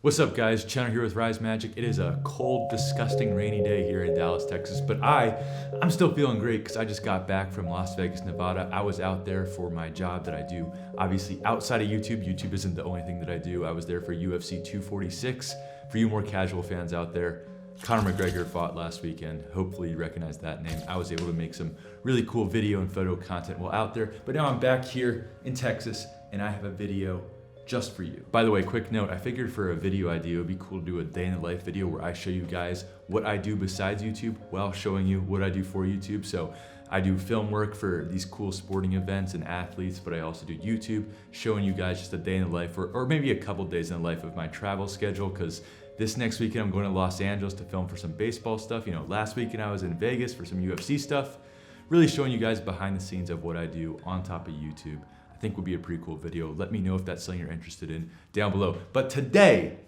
What's up guys, Chandler here with Rise Magic. It is a cold, disgusting, rainy day here in Dallas, Texas, but I'm still feeling great because I just got back from Las Vegas, Nevada. I was out there for my job that I do, obviously outside of YouTube. YouTube isn't the only thing that I do. I was there for UFC 246. For you more casual fans out there, Conor McGregor fought last weekend. Hopefully you recognize that name. I was able to make some really cool video and photo content while out there, but now I'm back here in Texas and I have a video just for you. By the way, quick note, I figured for a video idea, it would be cool to do a day in the life video where I show you guys what I do besides YouTube while showing you what I do for YouTube. So I do film work for these cool sporting events and athletes, but I also do YouTube, showing you guys just a day in the life or maybe a couple days in the life of my travel schedule, because this next weekend I'm going to Los Angeles to film for some baseball stuff. You know, last weekend I was in Vegas for some UFC stuff, really showing you guys behind the scenes of what I do on top of YouTube. I think would be a pretty cool video. Let me know if that's something you're interested in down below. But today,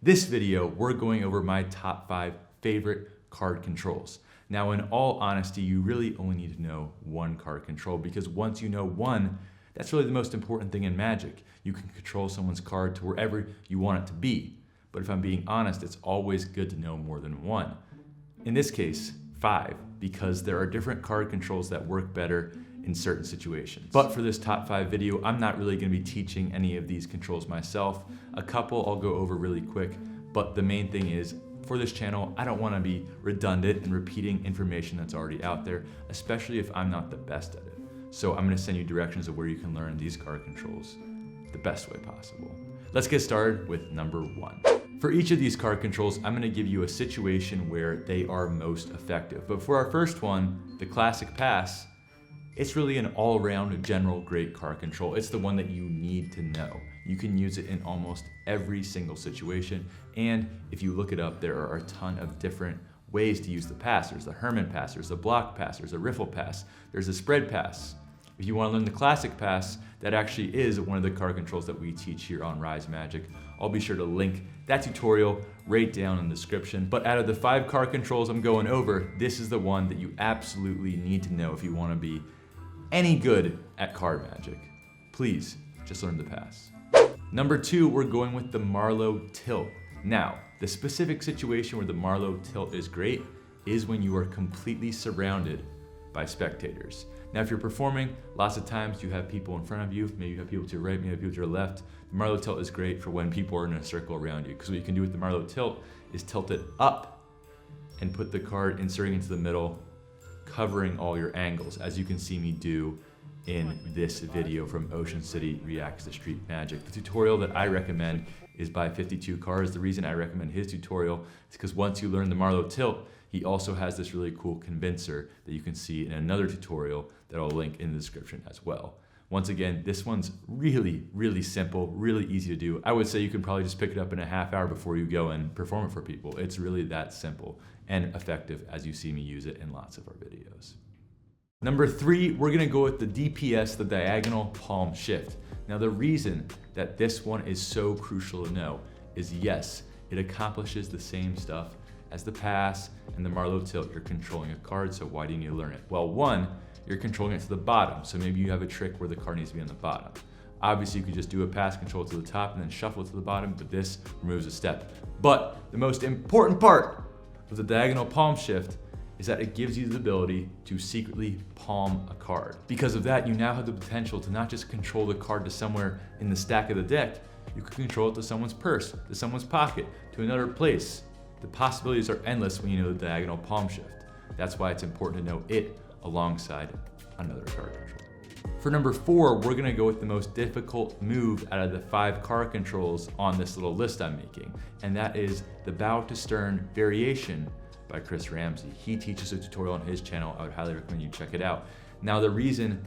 this video, we're going over my top 5 favorite card controls. Now, in all honesty, you really only need to know one card control, because once you know one, that's really the most important thing in Magic. You can control someone's card to wherever you want it to be. But if I'm being honest, it's always good to know more than one. In this case, 5, because there are different card controls that work better in certain situations. But for this top 5 video, I'm not really gonna be teaching any of these controls myself. A couple I'll go over really quick, but the main thing is, for this channel, I don't wanna be redundant and repeating information that's already out there, especially if I'm not the best at it. So I'm gonna send you directions of where you can learn these card controls the best way possible. Let's get started with number 1. For each of these card controls, I'm gonna give you a situation where they are most effective. But for our first one, the classic pass, it's really an all-around general great card control. It's the one that you need to know. You can use it in almost every single situation. And if you look it up, there are a ton of different ways to use the pass. There's the Herman pass, there's the block pass, there's a riffle pass, there's a spread pass. If you want to learn the classic pass, that actually is one of the card controls that we teach here on Rise Magic. I'll be sure to link that tutorial right down in the description. But out of the 5 card controls I'm going over, this is the one that you absolutely need to know if you want to be any good at card magic. Please, just learn the pass. Number 2, we're going with the Marlowe Tilt. Now, the specific situation where the Marlowe Tilt is great is when you are completely surrounded by spectators. Now, if you're performing, lots of times you have people in front of you, maybe you have people to your right, maybe you have people to your left. The Marlowe Tilt is great for when people are in a circle around you, because what you can do with the Marlowe Tilt is tilt it up and put the card inserting into the middle, covering all your angles, as you can see me do in this video from Ocean City Reacts to Street Magic. The tutorial that I recommend is by 52 Cards. The reason I recommend his tutorial is because once you learn the Marlowe Tilt, he also has this really cool convincer that you can see in another tutorial that I'll link in the description as well. Once again, this one's really, really simple, really easy to do. I would say you can probably just pick it up in a half hour before you go and perform it for people. It's really that simple and effective, as you see me use it in lots of our videos. Number 3, we're gonna go with the DPS, the diagonal palm shift. Now, the reason that this one is so crucial to know is, yes, it accomplishes the same stuff as the pass and the Marlowe Tilt. You're controlling a card, so why do you need to learn it? Well, 1, you're controlling it to the bottom, so maybe you have a trick where the card needs to be on the bottom. Obviously, you could just do a pass control to the top and then shuffle it to the bottom, but this removes a step. But the most important part of the diagonal palm shift is that it gives you the ability to secretly palm a card. Because of that, you now have the potential to not just control the card to somewhere in the stack of the deck, you can control it to someone's purse, to someone's pocket, to another place. The possibilities are endless when you know the diagonal palm shift. That's why it's important to know it alongside another card control. For number 4, we're gonna go with the most difficult move out of the 5 card controls on this little list I'm making, and that is the Bow to Stern variation by Chris Ramsey. He teaches a tutorial on his channel. I would highly recommend you check it out. Now, the reason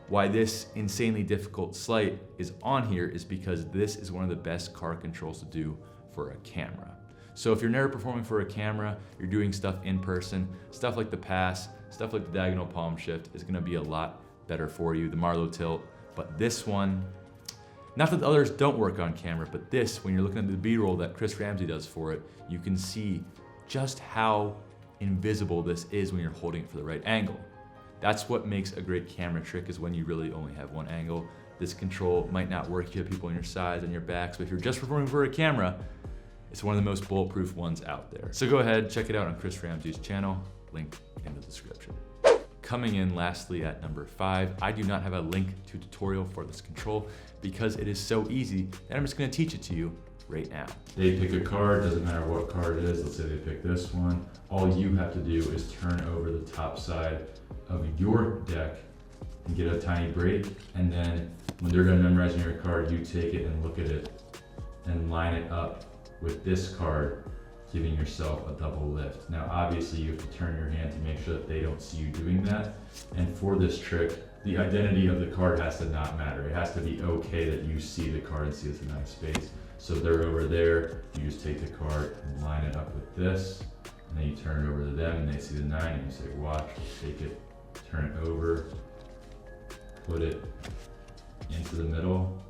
why this insanely difficult sleight is on here is because this is one of the best card controls to do for a camera. So if you're never performing for a camera, you're doing stuff in person, stuff like the pass, stuff like the diagonal palm shift is gonna be a lot better for you, the Marlowe Tilt. But this one, not that the others don't work on camera, but this, when you're looking at the B-roll that Chris Ramsey does for it, you can see just how invisible this is when you're holding it for the right angle. That's what makes a great camera trick, is when you really only have one angle. This control might not work if you have people on your sides and your backs, but if you're just performing for a camera, it's one of the most bulletproof ones out there. So go ahead, check it out on Chris Ramsey's channel, link in the description. Coming in lastly at number 5, I do not have a link to tutorial for this control because it is so easy that I'm just gonna teach it to you right now. They pick a card, doesn't matter what card it is. Let's say they pick this one. All you have to do is turn over the top side of your deck and get a tiny break, and then when they're done memorizing your card, you take it and look at it and line it up with this card, giving yourself a double lift. Now obviously you have to turn your hand to make sure that they don't see you doing that, and for this trick, the identity of the card has to not matter. It has to be okay that you see the card and see it's a nice space. So they're over there, you just take the card and line it up with this, and then you turn it over to them and they see the 9 and you say, watch, take it, turn it over, put it into the middle,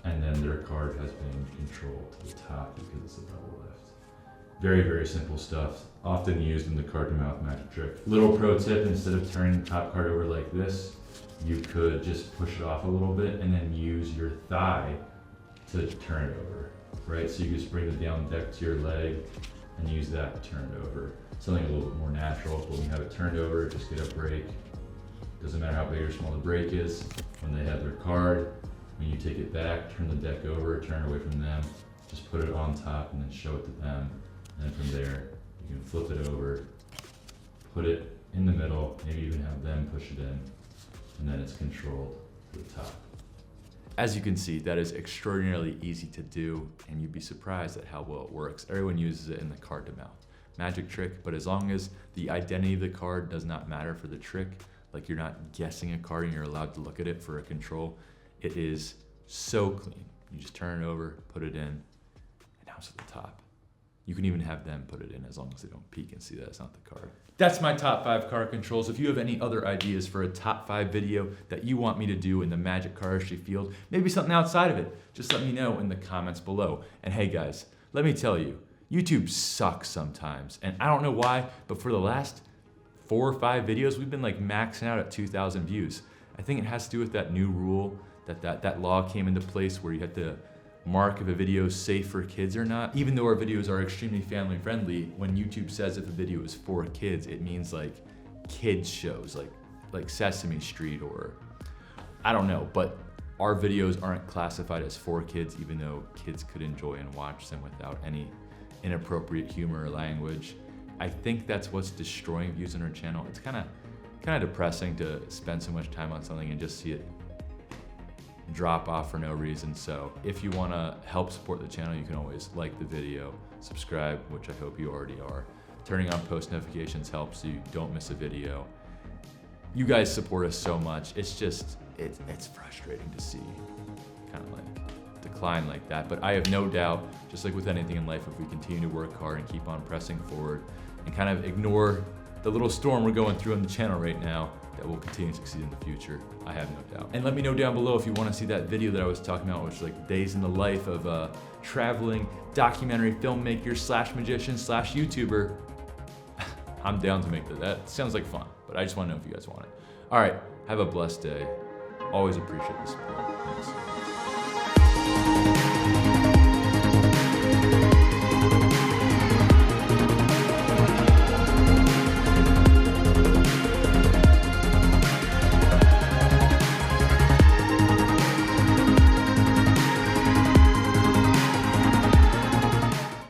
and then their card has been controlled to the top because it's a double lift. Very, very simple stuff, often used in the card to mouth magic trick. Little pro tip, instead of turning the top card over like this, you could just push it off a little bit and then use your thigh to turn it over, right? So you just bring it down the deck to your leg and use that to turn it over. Something a little bit more natural, but when you have it turned over, just get a break. Doesn't matter how big or small the break is. When they have their card, when you take it back, turn the deck over, turn it away from them, just put it on top and then show it to them. And then from there, you can flip it over, put it in the middle, maybe even have them push it in, and then it's controlled to the top. As you can see, that is extraordinarily easy to do, and you'd be surprised at how well it works. Everyone uses it in the card to mouth magic trick, but as long as the identity of the card does not matter for the trick, like you're not guessing a card and you're allowed to look at it for a control, it is so clean. You just turn it over, put it in, and now it's at the top. You can even have them put it in as long as they don't peek and see that it's not the card. That's my top 5 card controls. If you have any other ideas for a top 5 video that you want me to do in the magic cardistry field, maybe something outside of it, just let me know in the comments below. And hey guys, let me tell you, YouTube sucks sometimes. And I don't know why, but for the last 4 or 5 videos, we've been like maxing out at 2,000 views. I think it has to do with that new rule, that law came into place where you have to mark if a video is safe for kids or not. Even though our videos are extremely family friendly, when YouTube says if a video is for kids, it means like kids shows, like Sesame Street or I don't know, but our videos aren't classified as for kids, even though kids could enjoy and watch them without any inappropriate humor or language. I think that's what's destroying views on our channel. It's kind of depressing to spend so much time on something and just see it drop off for no reason. So if you want to help support the channel, you can always like the video, subscribe, which I hope you already are. Turning on post notifications helps so you don't miss a video. You guys support us so much. It's just, it's frustrating to see kind of like decline like that. But I have no doubt, just like with anything in life, if we continue to work hard and keep on pressing forward and kind of ignore the little storm we're going through on the channel right now, that will continue to succeed in the future. I have no doubt. And let me know down below if you want to see that video that I was talking about, which is like days in the life of a traveling documentary filmmaker slash magician slash YouTuber. I'm down to make that. That sounds like fun, but I just want to know if you guys want it. All right, have a blessed day. Always appreciate the support. Thanks.